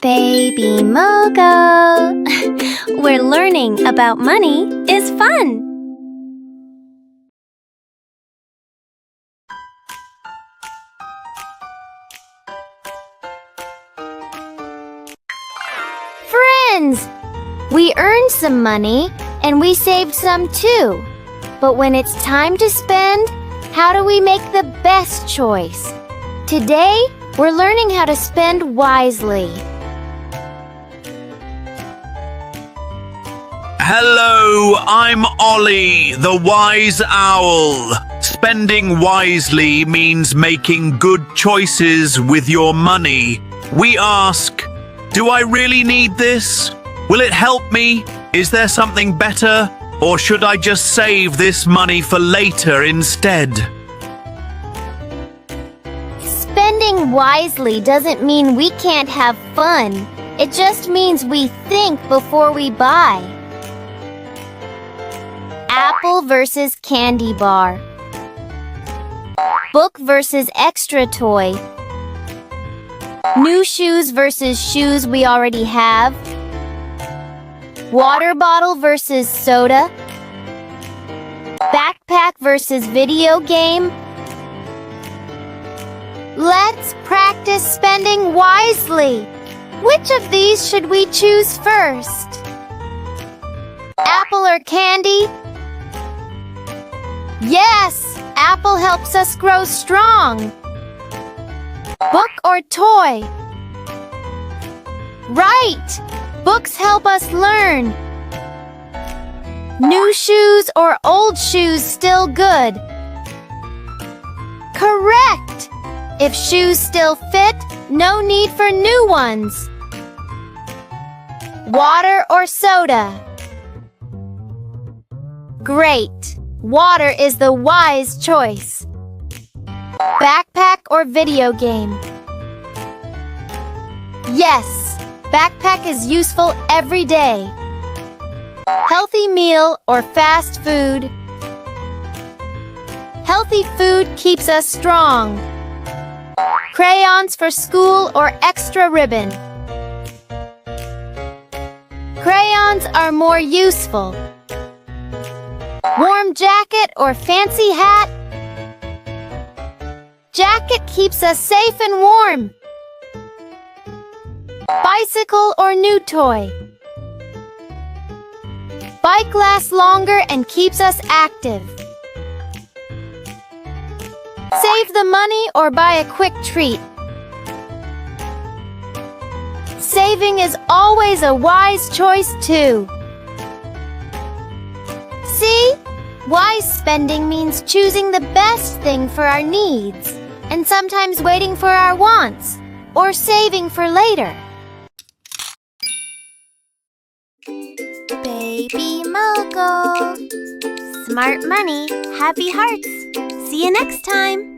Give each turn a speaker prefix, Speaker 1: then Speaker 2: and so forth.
Speaker 1: Baby Mogul. Where learning about money is fun. Friends! We earned some money and we saved some too. But when it's time to spend, how do we make the best choice? Today, we're learning how to spend wisely.
Speaker 2: Hello, I'm Ollie, the wise owl. Spending wisely means making good choices with your money. We ask, do I really need this? Will it help me? Is there something better? Or should I just save this money for later instead?
Speaker 1: Spending wisely doesn't mean we can't have fun. It just means we think before we buy. Apple versus candy bar. Book versus extra toy. New shoes versus shoes we already have. Water bottle versus soda. Backpack versus video game. Let's practice spending wisely. Which of these should we choose first? Apple or candy? Yes, apple helps us grow strong. Book or toy? Right, books help us learn. New shoes or old shoes still good? Correct! If shoes still fit, no need for new ones. Water or soda? Great! Water is the wise choice. Backpack or video game? Yes, backpack is useful every day. Healthy meal or fast food? Healthy food keeps us strong. Crayons for school or extra ribbon? Crayons are more useful. Warm jacket or fancy hat? Jacket keeps us safe and warm. Bicycle or new toy? Bike lasts longer and keeps us active. Save the money or buy a quick treat. Saving is always a wise choice too. See? Wise spending means choosing the best thing for our needs, and sometimes waiting for our wants, or saving for later. Baby Mogul. Smart money, happy hearts. See you next time.